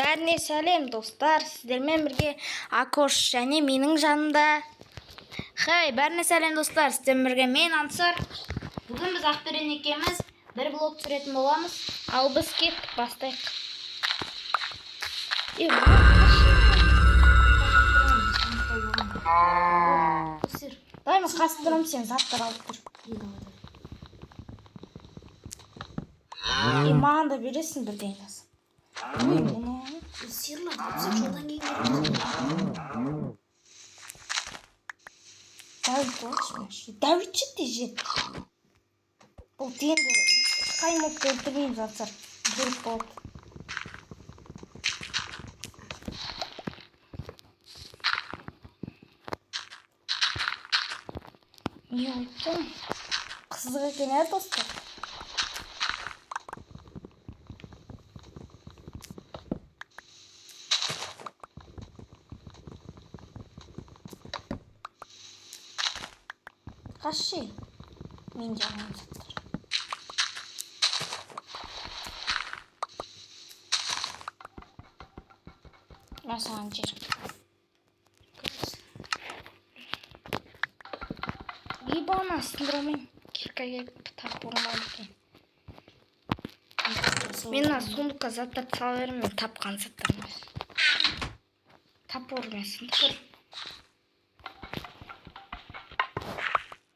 Бәріне сәлем достар, сіздермен бірге Акош және менің жанымда. Хей, бәріне сәлем достар, сіздермен бірге мен Ансар. Бүгін біз Ақберен екеуміз бір блог түсіретін боламыз. Ал біз кеттік, бастайық. Дай мен қасып тұрам, сен заттар алып тұр. Маған да бересің бірден жаз. Сырлар өтсіп жолдан кейін келеміз. Дәуітші де жет. Бұл теңді қаймықты өлтірмейміз атсар. Жүріп болады. Не ойттым? Қызық екен әр достар. Қашы? Мен жағынан заттар. Масаған жер. Ебана сындырамын. Киркаге тап болмайды екен. Мен сундыққа заттар сала беремін, мен тапқан заттарым. Тап ормен сындыр.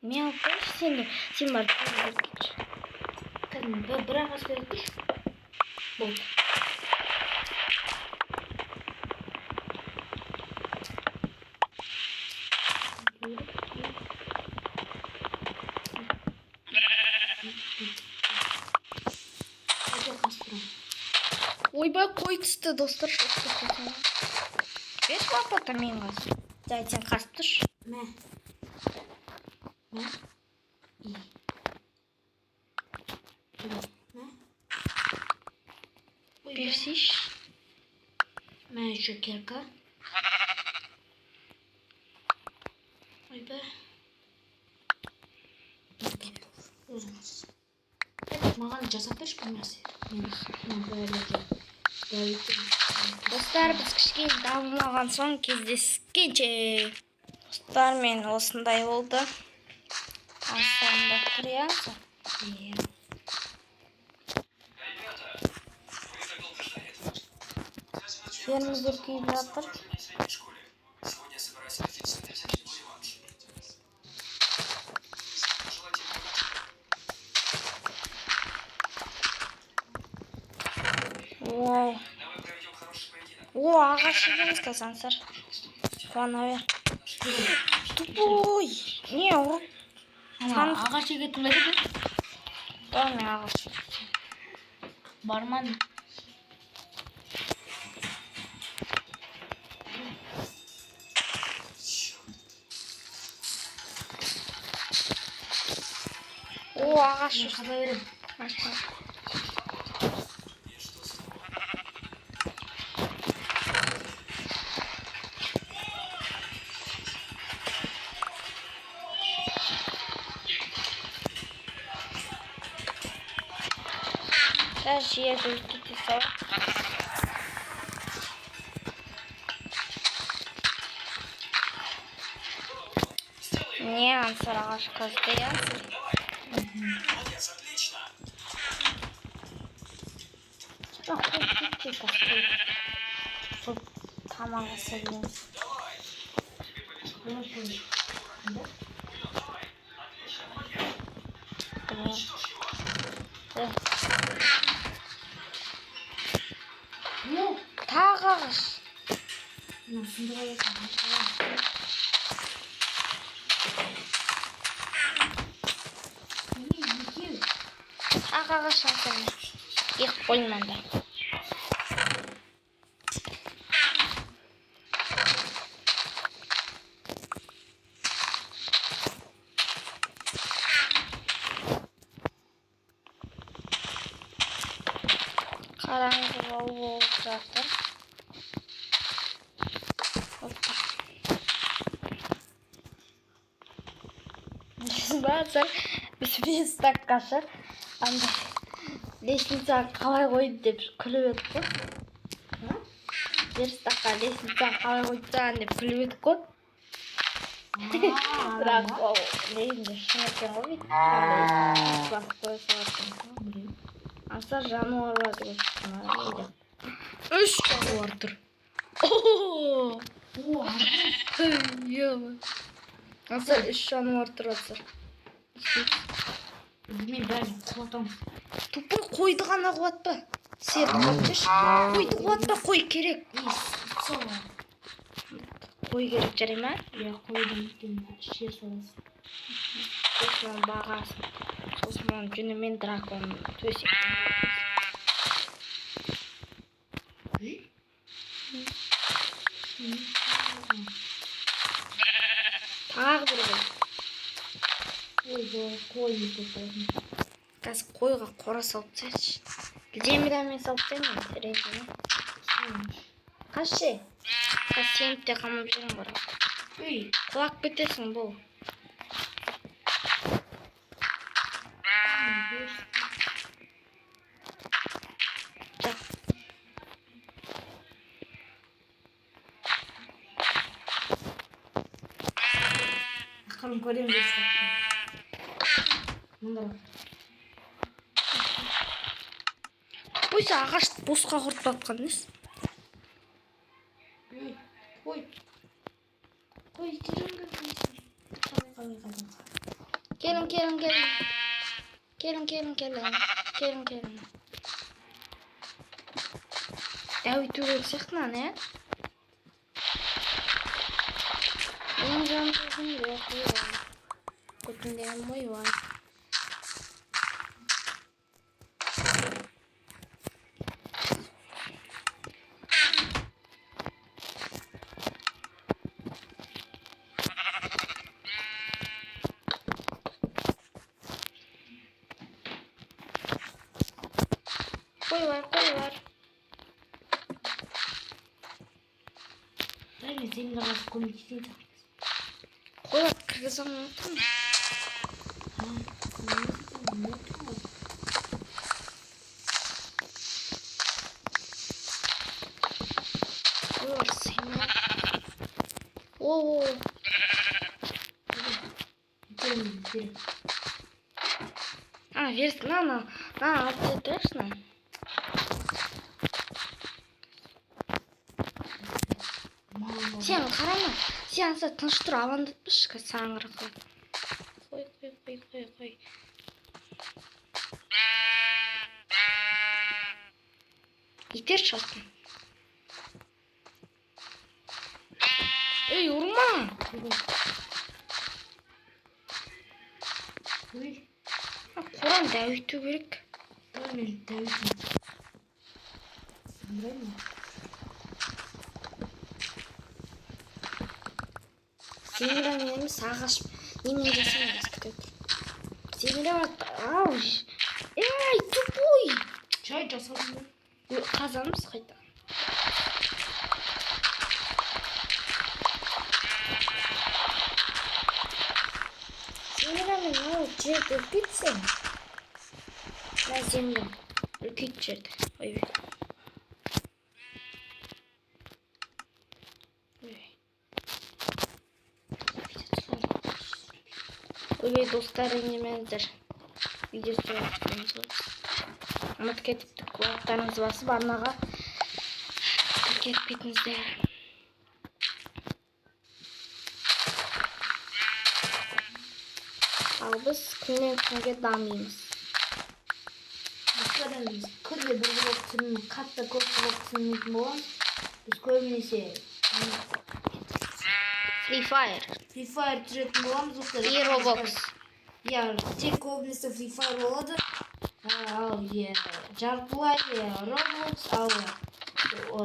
Мен алып сен бар кетші. Бір ағаш беріп тұр. Болды. Ойбай қой түсті достар. Беш лапата мен қас. Жай сен қасып тұршы. Мә. Берсейші. Мә жөкерка. Ойбай. Өзіңіз. Маған жасап берші бір нәрсе. Достар, біз кішкене дамылмаған соң кездескенше. Достар, мен осындай болды. Астанда тұриясың. Жеріміздер күйіп жатыр. О, ағаш жегеміз қазансыр. Қуана бер. Тупой. Не, ұрып. Ағаш еге тұлайды бер. Бар мен ағаш. Барман. О, ағаш. Қаба берем. Сейчас жерді үлкете сау. Не, Ансар ағаш қазды ясыр. Жоқ, үлкете кәсті. Бұл тамағы сәлеміз. Тағы ағаш. Тағы ағаш ансармен. Ек қойманда. Қараңғы болып жатыр. Bazıları bir dakikası lesinize kalay koydu deyip külüp etti. верстаққа лестницаны қалай қойсаң деп күліп едік қой. Бірақ ол негізінде шын екен ғой бүйтіп басып қоя салатын. Аса жануарлар деген шыққан. 3 жануар тұр. Аса 3 жануар тұр атсыр. Білмеймін, бәрін құлатамыз. Тупой қойды ғана қуатпа. Сер қуатпашы. Қойды қуатпа, қой керек. Қой керек жарай ма? Иә, қойдан екен, ішер саласың. Сосын бағасын. Сосын жүнімен дракон төсек. Тағы бір қой. Қой екен. Қазір қойға қора салып тастайыншы. Землямен салып тастайын мен ренжіме. Қашы? Қазір сеніп те қамап жүрем бар. Құлап кетесің бұл. Ақырын көрем берсін. Мұнда. Қойса ағашты босқа құртпатқан несі? Қой, тереңгі білмейсің. Келін. Келін. Әуйту керек сияқтынан, ә? Ең жанымдың де қойған. Көтінден мойвай. Қой бар. Мен сенің арасы көмектесейін. Қойға кіргізіп ұмытым. Қойға сыймай. Версі, на, алып кетірші. Сен қарама. Сен аса тыныш тұр, алаңдатпыш, саңыры қылып. Қой. Етер шасын. Ей, ұрма! Құран дәуіту керек. Мен дәуітім. Сандырайын ма? Земля менің сағаш немен жасын бастық. Земля ау. Ей, тупой. Чай жасадым. Қазанымыз қайта. Земля мен ау жерді үлкейтсең. На земля үлкейт жерді. Ой. Ой, достар, енемендер. Видео сөйлейтіміз ғой. Ұмыт кетіпті. Құлақтарыңыз басып, арнаға кетпейтіңіздер. Ал біз күннен күнге дамимыз. Басқадан біз күнде бір блок түсірмей, қатты көп блок түсірмейтін боламыз. Біз көбінесе Free Fire түсіретін боламыз. и Roblox. Иә, тек көбінесе Free Fire болады. Ал жартылай Roblox, ал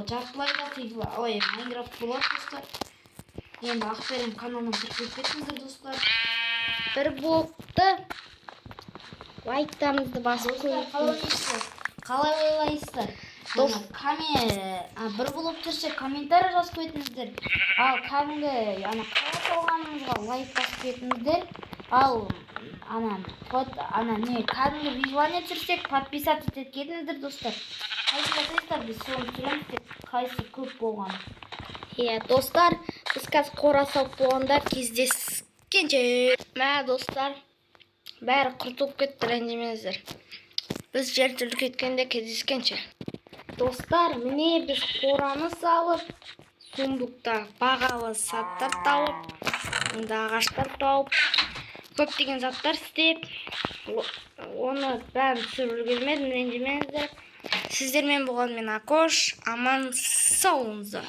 жартылай да Minecraft болады достар. Енді Ақберен каналына кіріп кетіңіздер достар. Бір блокты лайктарыңызды басып Достар, қалай ойлайсыздар? Бір блок түссе комментарий жазып кетіңіздер. Ал кәдімгі қалап алғаныңызға лайк басып кетіңіздер. Ал анан не кәдімгі вижуание түсірсек подписаться етіп кетіңіздер достар. Қайсы жасайсыздар, біз соны түсіреміз деп қайсы көп болған. Иә, достар, біз қазір қора салып болғанда кездескенше. Мә, достар, бәрі құртылып кетті, ренжімеңіздер. Біз жер түлік еткенде кездескенше. Достар, міне біз қораны салып, сундукта бағалы заттар тауып, онда ағаштар тауып, көптеген заттар істеп, оны бәрін түсіріп үлгермедім, ренжімеңіздер. Сіздермен болған мен Акош, аман сау болыңыздар.